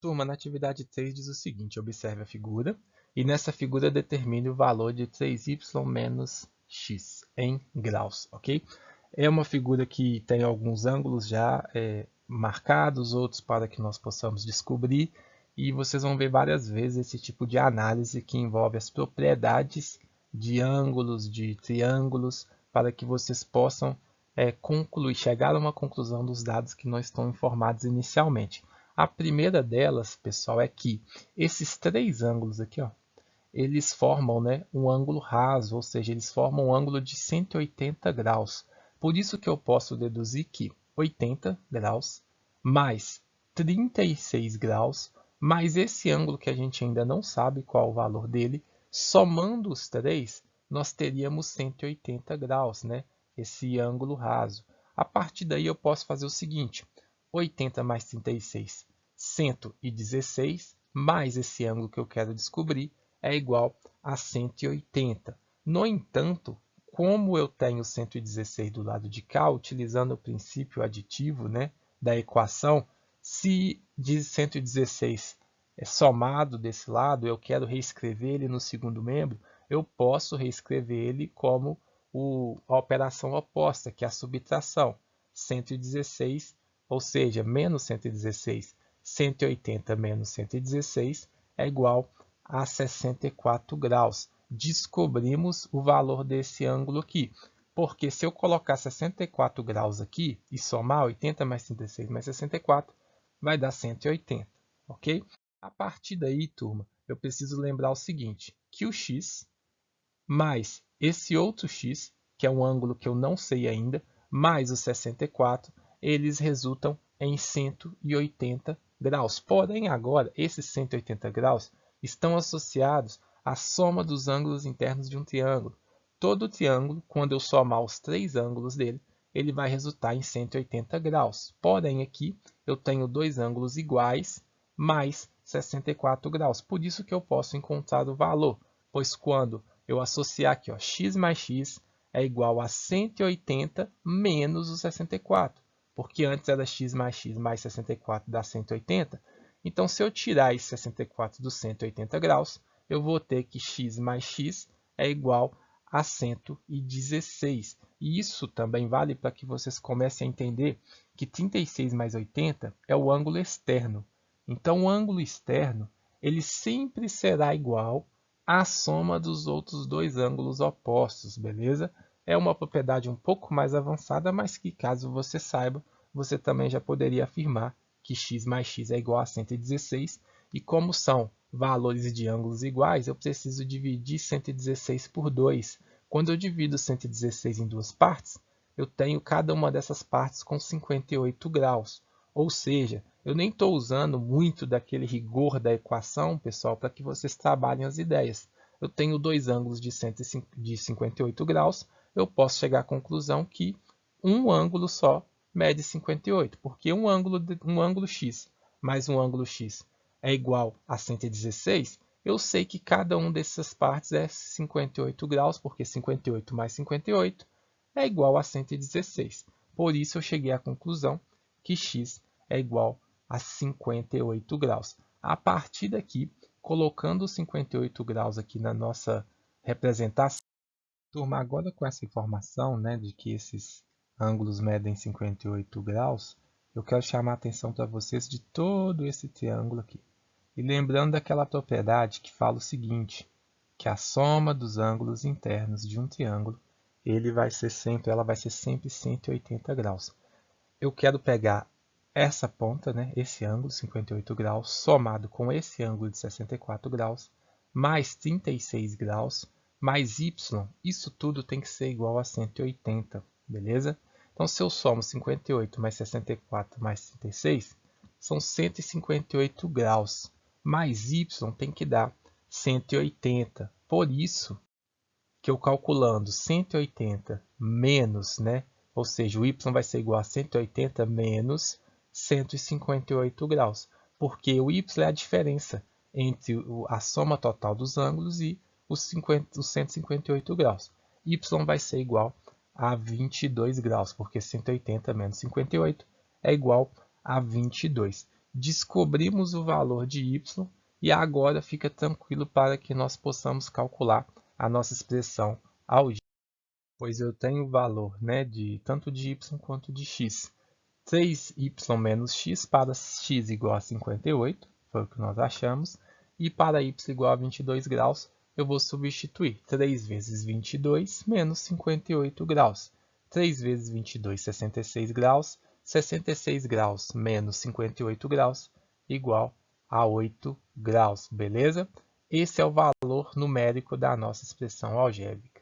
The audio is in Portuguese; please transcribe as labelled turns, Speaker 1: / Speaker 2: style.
Speaker 1: Turma, na atividade 3 diz o seguinte: observe a figura e nessa figura determine o valor de 3y menos x em graus, ok? É uma figura que tem alguns ângulos já marcados, outros para que nós possamos descobrir, e vocês vão ver várias vezes esse tipo de análise que envolve as propriedades de ângulos, de triângulos, para que vocês possam concluir, chegar a uma conclusão dos dados que não estão informados inicialmente. A primeira delas, pessoal, é que esses três ângulos aqui, ó, eles formam, né, um ângulo raso, ou seja, eles formam um ângulo de 180 graus. Por isso que eu posso deduzir que 80 graus mais 36 graus, mais esse ângulo que a gente ainda não sabe qual o valor dele, somando os três, nós teríamos 180 graus, né? Esse ângulo raso. A partir daí eu posso fazer o seguinte: 80 mais 36, 116, mais esse ângulo que eu quero descobrir, é igual a 180. No entanto, como eu tenho 116 do lado de cá, utilizando o princípio aditivo, né, da equação, se de 116 é somado desse lado, eu quero reescrever ele no segundo membro, eu posso reescrever ele como a operação oposta, que é a subtração. 116, ou seja, menos 116, 180 menos 116 é igual a 64 graus. Descobrimos o valor desse ângulo aqui. Porque se eu colocar 64 graus aqui e somar 80 mais 36 mais 64, vai dar 180, ok? A partir daí, turma, eu preciso lembrar o seguinte, que o x mais esse outro x, que é um ângulo que eu não sei ainda, mais o 64, eles resultam em 180 graus. Porém, agora, esses 180 graus estão associados à soma dos ângulos internos de um triângulo. Todo triângulo, quando eu somar os três ângulos dele, ele vai resultar em 180 graus. Porém, aqui eu tenho dois ângulos iguais mais 64 graus. Por isso que eu posso encontrar o valor, pois quando eu associar aqui, ó, x mais x é igual a 180 menos o 64, porque antes era x mais 64 dá 180. Então, se eu tirar esse 64 dos 180 graus, eu vou ter que x mais x é igual a 116. E isso também vale para que vocês comecem a entender que 36 mais 80 é o ângulo externo. Então, o ângulo externo ele sempre será igual à soma dos outros dois ângulos opostos, beleza? É uma propriedade um pouco mais avançada, mas que caso você saiba, você também já poderia afirmar que x mais x é igual a 116, e como são valores de ângulos iguais, eu preciso dividir 116 por 2. Quando eu divido 116 em duas partes, eu tenho cada uma dessas partes com 58 graus. Ou seja, eu nem estou usando muito daquele rigor da equação, pessoal, para que vocês trabalhem as ideias. Eu tenho dois ângulos de 58 graus, eu posso chegar à conclusão que um ângulo só mede 58, porque um ângulo x mais um ângulo x é igual a 116, eu sei que cada um dessas partes é 58 graus, porque 58 mais 58 é igual a 116. Por isso eu cheguei à conclusão que x é igual a 58 graus. A partir daqui, colocando os 58 graus aqui na nossa representação, turma, agora com essa informação, né, de que esses ângulos medem 58 graus, eu quero chamar a atenção para vocês de todo esse triângulo aqui. E lembrando daquela propriedade que fala o seguinte, que a soma dos ângulos internos de um triângulo, ela vai ser sempre 180 graus. Eu quero pegar essa ponta, né, esse ângulo, 58 graus, somado com esse ângulo de 64 graus, mais 36 graus, mais y, isso tudo tem que ser igual a 180, beleza? Então, se eu somo 58 mais 64 mais 36, são 158 graus, mais y tem que dar 180. Por isso que eu calculando 180 menos, né? Ou seja, o y vai ser igual a 180 menos 158 graus, porque o y é a diferença entre a soma total dos ângulos e os 158 graus. Y vai ser igual a 22 graus, porque 180 menos 58 é igual a 22. Descobrimos o valor de y e agora fica tranquilo para que nós possamos calcular a nossa expressão algébrica, pois eu tenho o valor, né, tanto de y quanto de x. 3y menos x para x igual a 58, foi o que nós achamos, e para y igual a 22 graus, eu vou substituir 3 vezes 22 menos 58 graus. 3 vezes 22, 66 graus. 66 graus menos 58 graus igual a 8 graus, beleza? Esse é o valor numérico da nossa expressão algébrica.